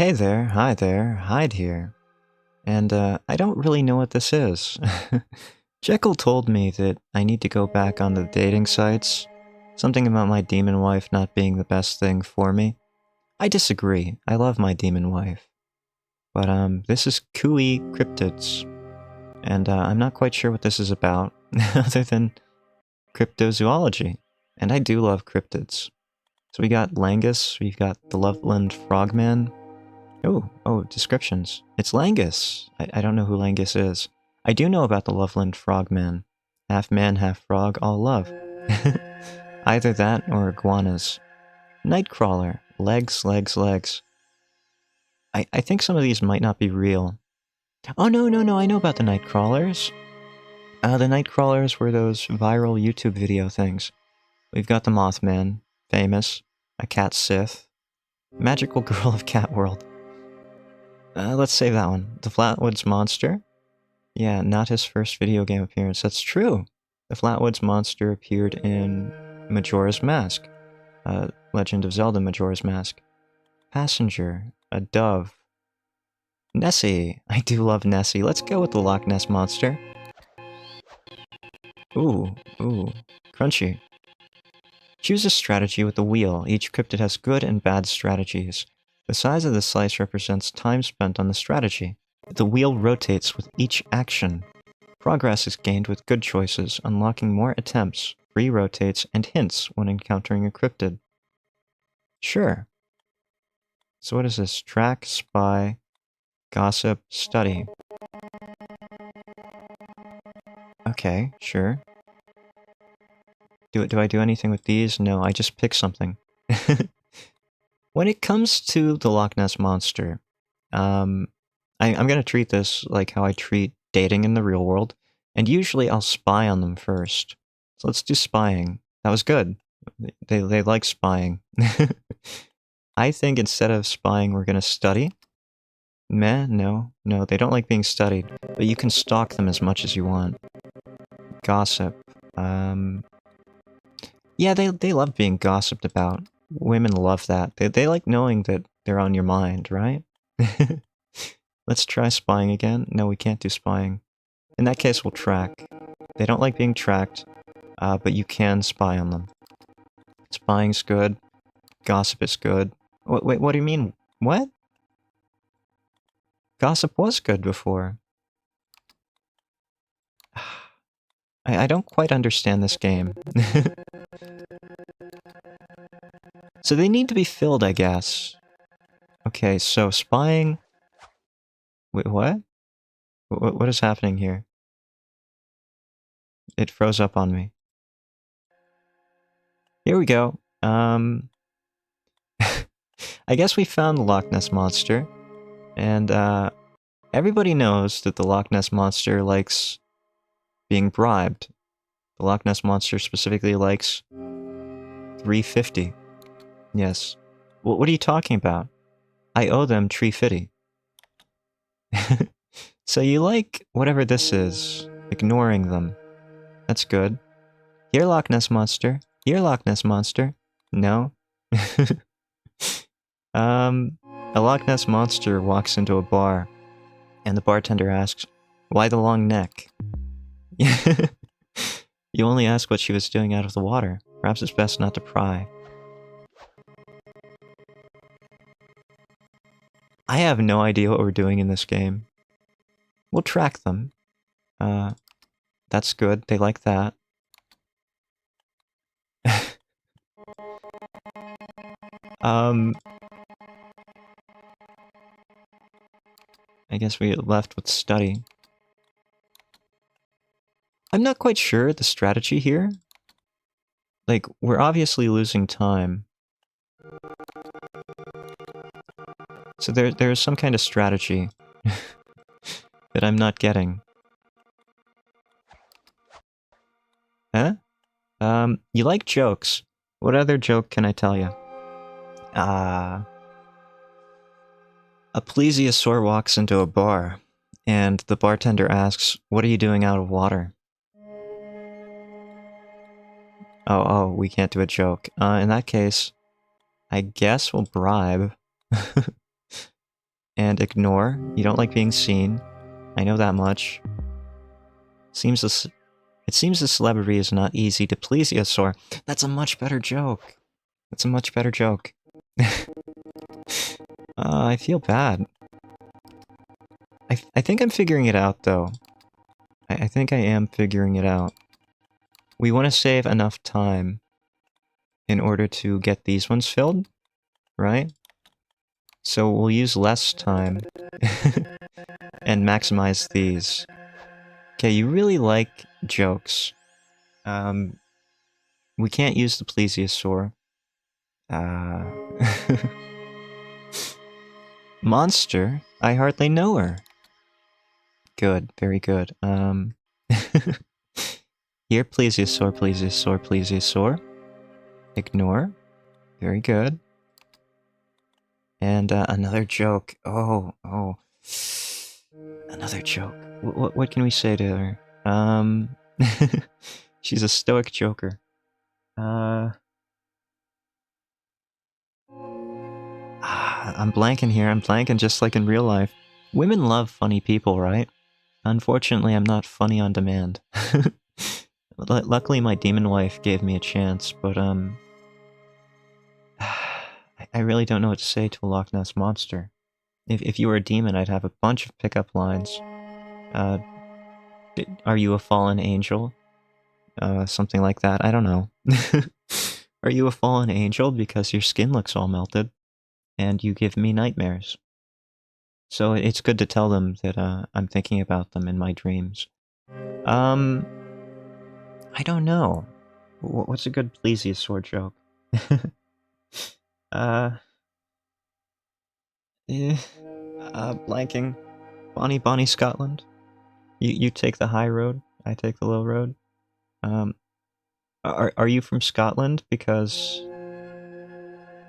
Hey there, hi there, Hyde here. And, I don't really know what this is. Jekyll told me that I need to go back on the dating sites. Something about my demon wife not being the best thing for me. I disagree. I love my demon wife. But, this is Coo-ee Cryptids. And, I'm not quite sure what this is about, other than cryptozoology. And I do love cryptids. So we got Langus, we've got the Loveland Frogman. Oh, descriptions. It's Langus. I don't know who Langus is. I do know about the Loveland Frogman. Half man, half frog, all love. Either that or iguanas. Nightcrawler. Legs, legs, legs. I think some of these might not be real. Oh, no, I know about the Nightcrawlers. The Nightcrawlers were those viral YouTube video things. We've got the Mothman. Famous. A cat Sith. Magical girl of Cat World. Let's save that one. The Flatwoods Monster? Yeah, not his first video game appearance. That's true. The Flatwoods Monster appeared in Majora's Mask. Legend of Zelda Majora's Mask. Passenger. A dove. Nessie. I do love Nessie. Let's go with the Loch Ness Monster. Ooh. Crunchy. Choose a strategy with the wheel. Each cryptid has good and bad strategies. The size of the slice represents time spent on the strategy. The wheel rotates with each action. Progress is gained with good choices, unlocking more attempts, free rotates, and hints when encountering a cryptid. Sure. So what is this? Track, spy, gossip, study. Okay, sure. Do I do anything with these? No, I just pick something. When it comes to the Loch Ness Monster, I'm gonna treat this like how I treat dating in the real world, and usually I'll spy on them first. So let's do spying. That was good. They like spying. I think instead of spying, we're gonna study. Meh, no, they don't like being studied, but you can stalk them as much as you want. Gossip. Yeah, they love being gossiped about. Women love that. They like knowing that they're on your mind, right? Let's try spying again. No, we can't do spying. In that case, we'll track. They don't like being tracked, but you can spy on them. Spying's good. Gossip is good. Wait, what do you mean? What? Gossip was good before. I don't quite understand this game. So they need to be filled, I guess. Okay, so spying... Wait, what? What is happening here? It froze up on me. Here we go. I guess we found the Loch Ness Monster. And, everybody knows that the Loch Ness Monster likes being bribed. The Loch Ness Monster specifically likes 350. Yes. What are you talking about? I owe them 350. So you like whatever this is, ignoring them. That's good. Here, Loch Ness Monster. Here, Loch Ness Monster. No? A Loch Ness Monster walks into a bar, and the bartender asks, "Why the long neck?" You only ask what she was doing out of the water. Perhaps it's best not to pry. I have no idea what we're doing in this game. We'll track them. That's good. They like that. I guess we get left with study. I'm not quite sure the strategy here. Like, we're obviously losing time. So there's some kind of strategy that I'm not getting. Huh? You like jokes. What other joke can I tell you? A plesiosaur walks into a bar, and the bartender asks, "What are you doing out of water?" Oh, we can't do a joke. In that case, I guess we'll bribe. and ignore. You don't like being seen. I know that much. It seems the celebrity is not easy to please, Yasor. That's a much better joke. That's a much better joke. I feel bad. I think I'm figuring it out, though. I think I am figuring it out. We want to save enough time in order to get these ones filled, right? So we'll use less time and maximize these. Okay, you really like jokes. We can't use the plesiosaur. Monster? I hardly know her. Good, very good. Here, plesiosaur, plesiosaur, plesiosaur. Ignore. Very good. And another joke. Oh. Another joke. What can we say to her? She's a stoic joker. I'm blanking here. I'm blanking just like in real life. Women love funny people, right? Unfortunately, I'm not funny on demand. Luckily, my demon wife gave me a chance, but I really don't know what to say to a Loch Ness monster. If you were a demon, I'd have a bunch of pickup lines. Are you a fallen angel? Something like that. I don't know. Are you a fallen angel because your skin looks all melted, and you give me nightmares? So it's good to tell them that I'm thinking about them in my dreams. I don't know. What's a good plesiosaur joke? Blanking. Bonnie, Scotland. You take the high road, I take the low road. Are you from Scotland? Because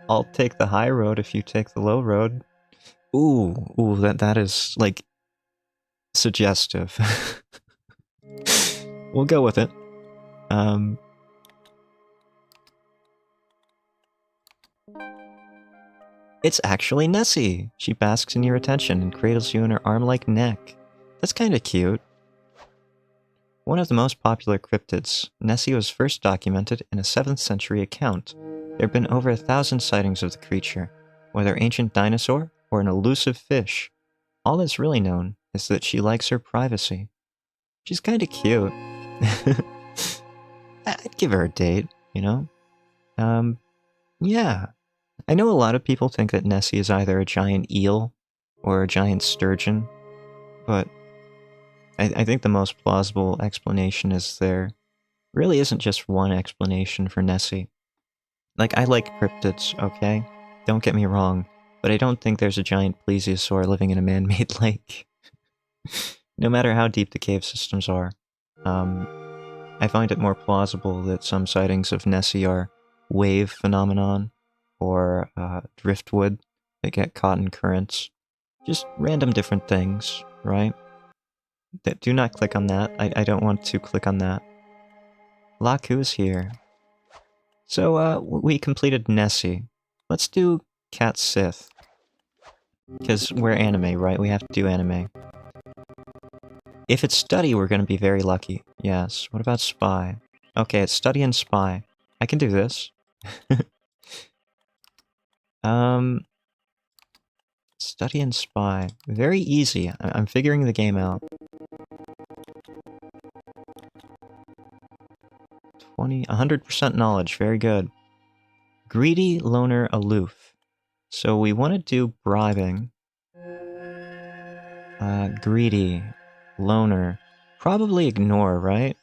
I'll take the high road if you take the low road. Ooh, that is, like, suggestive. We'll go with it. It's actually Nessie! She basks in your attention and cradles you in her arm-like neck. That's kinda cute. One of the most popular cryptids, Nessie was first documented in a 7th century account. There have been over 1,000 sightings of the creature, whether ancient dinosaur or an elusive fish. All that's really known is that she likes her privacy. She's kinda cute. I'd give her a date, you know? Yeah. I know a lot of people think that Nessie is either a giant eel or a giant sturgeon, but I think the most plausible explanation is there really isn't just one explanation for Nessie. Like, I like cryptids, okay? Don't get me wrong, but I don't think there's a giant plesiosaur living in a man-made lake. No matter how deep the cave systems are. I find it more plausible that some sightings of Nessie are wave phenomenon or driftwood that get caught in currents. Just random different things, right? Do not click on that. I don't want to click on that. Laku's here. So, we completed Nessie. Let's do Cat Sith. Because we're anime, right? We have to do anime. If it's study, we're gonna be very lucky. Yes. What about spy? Okay, it's study and spy. I can do this. Study and spy. Very easy. I'm figuring the game out. 100% knowledge. Very good. Greedy, loner, aloof. So we want to do bribing. Greedy, loner. Probably ignore, right?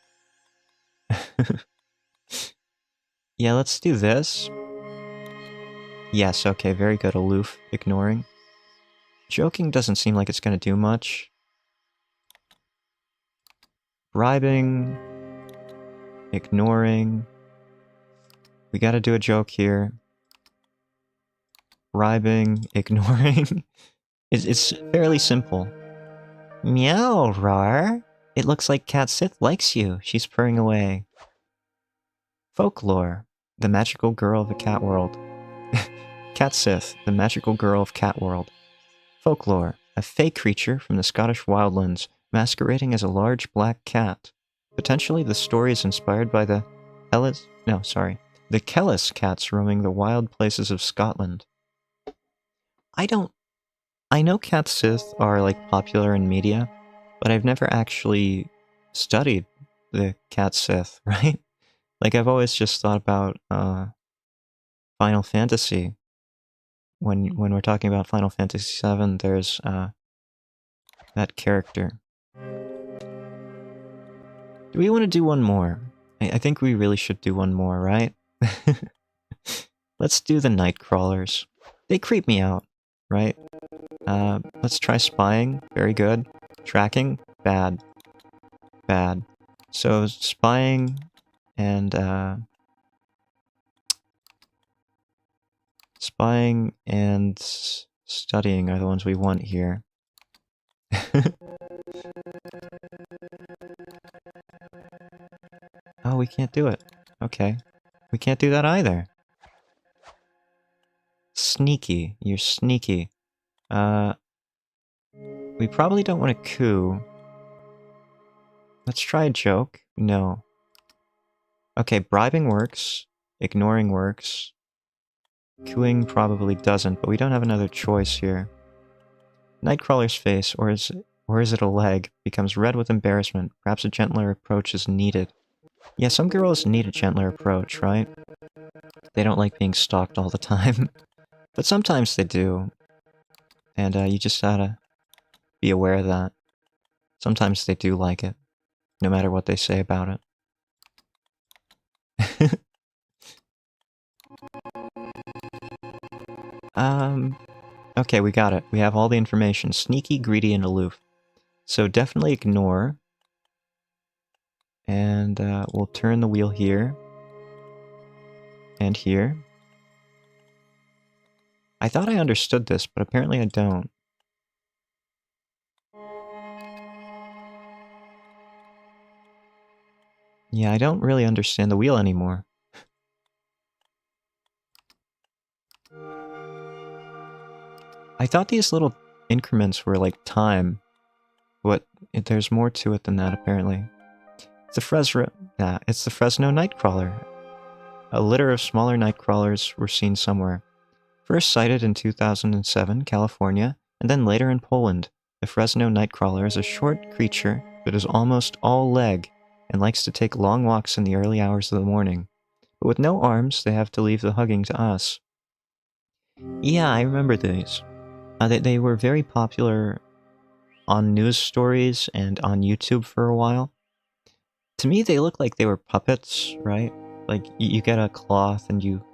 Yeah, let's do this. Yes, okay, very good. Aloof, ignoring. Joking doesn't seem like it's gonna do much. Bribing. Ignoring. We gotta do a joke here. Bribing. Ignoring. It's fairly simple. Meow, Rar. It looks like Cat Sith likes you. She's purring away. Folklore. The magical girl of the cat world. Cat Sith, the magical girl of cat world. Folklore. A fey creature from the Scottish wildlands, masquerading as a large black cat. Potentially the story is inspired by the the Kellis cats roaming the wild places of Scotland. I know cat Sith are like popular in media, but I've never actually studied the cat Sith, right? Like I've always just thought about Final Fantasy. When we're talking about Final Fantasy VII, there's that character. Do we want to do one more? I think we really should do one more, right? Let's do the night crawlers. They creep me out, right? Let's try spying. Very good. Tracking. Bad. Bad. So spying and studying are the ones we want here. Oh, we can't do it. Okay. We can't do that either. Sneaky. You're sneaky. We probably don't want to coo. Let's try a joke. No. Okay, bribing works. Ignoring works. Cooing probably doesn't, but we don't have another choice here. Nightcrawler's face, or is it a leg, becomes red with embarrassment. Perhaps a gentler approach is needed. Yeah, some girls need a gentler approach, right? They don't like being stalked all the time. But sometimes they do. And you just gotta be aware of that. Sometimes they do like it, no matter what they say about it. Okay, we got it. We have all the information. Sneaky, greedy, and aloof. So definitely ignore. And we'll turn the wheel here. And here. I thought I understood this, but apparently I don't. Yeah, I don't really understand the wheel anymore. I thought these little increments were like time, but there's more to it than that, apparently. It's the Fresno Nightcrawler. A litter of smaller nightcrawlers were seen somewhere. First sighted in 2007, California, and then later in Poland, the Fresno Nightcrawler is a short creature that is almost all leg and likes to take long walks in the early hours of the morning. But with no arms, they have to leave the hugging to us. Yeah, I remember these. They were very popular on news stories and on YouTube for a while. To me, they look like they were puppets, right? Like, you get a cloth and you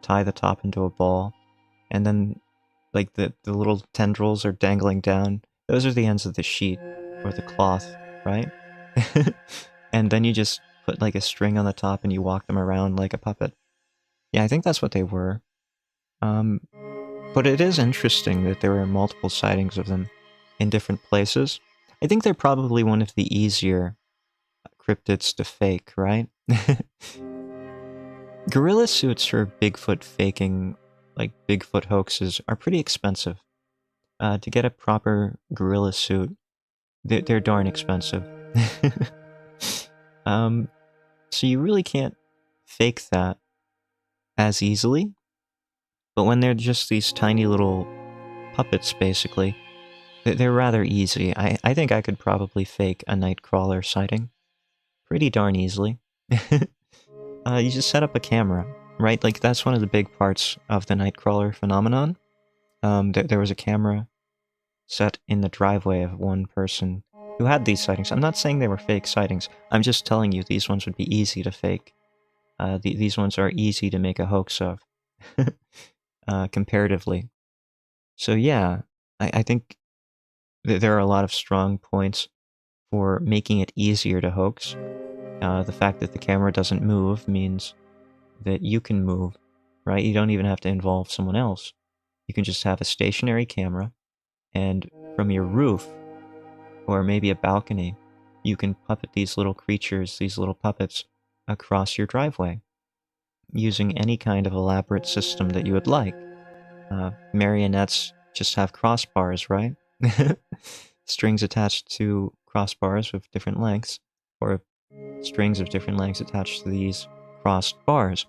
tie the top into a ball, and then, like, the little tendrils are dangling down. Those are the ends of the sheet, or the cloth, right? And then you just put, like, a string on the top and you walk them around like a puppet. Yeah, I think that's what they were. But it is interesting that there were multiple sightings of them in different places. I think they're probably one of the easier cryptids to fake, right? Gorilla suits for Bigfoot faking, like Bigfoot hoaxes, are pretty expensive. To get a proper gorilla suit, they're darn expensive. So you really can't fake that as easily. But when they're just these tiny little puppets, basically, they're rather easy. I think I could probably fake a Nightcrawler sighting pretty darn easily. You just set up a camera, right? Like, that's one of the big parts of the Nightcrawler phenomenon. There was a camera set in the driveway of one person who had these sightings. I'm not saying they were fake sightings. I'm just telling you these ones would be easy to fake. These ones are easy to make a hoax of, comparatively. So yeah, I think there are a lot of strong points for making it easier to hoax. The fact that the camera doesn't move means that you can move, right? You don't even have to involve someone else. You can just have a stationary camera, and from your roof, or maybe a balcony, you can puppet these little creatures, these little puppets, across your driveway, using any kind of elaborate system that you would like. Marionettes just have crossbars, right? Strings attached to crossbars with different lengths, or strings of different lengths attached to these crossed bars.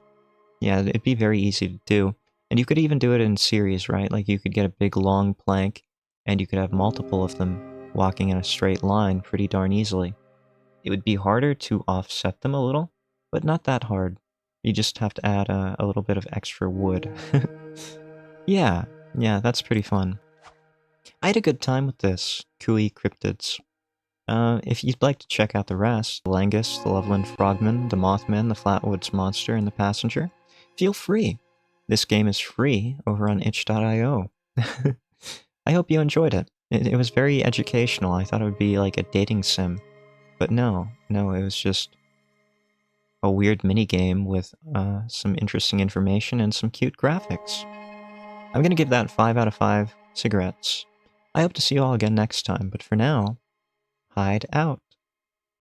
Yeah, it'd be very easy to do. And you could even do it in series, right? Like you could get a big long plank, and you could have multiple of them walking in a straight line pretty darn easily. It would be harder to offset them a little, but not that hard. You just have to add a little bit of extra wood. Yeah, that's pretty fun. I had a good time with this, Coo-ee Cryptids. If you'd like to check out the rest, the Langus, the Loveland Frogman, the Mothman, the Flatwoods Monster, and the Passenger, feel free. This game is free over on itch.io. I hope you enjoyed it. It was very educational. I thought it would be like a dating sim. But no, it was just a weird minigame with some interesting information and some cute graphics. I'm gonna give that 5 out of 5 cigarettes. I hope to see you all again next time, but for now, Hyde out.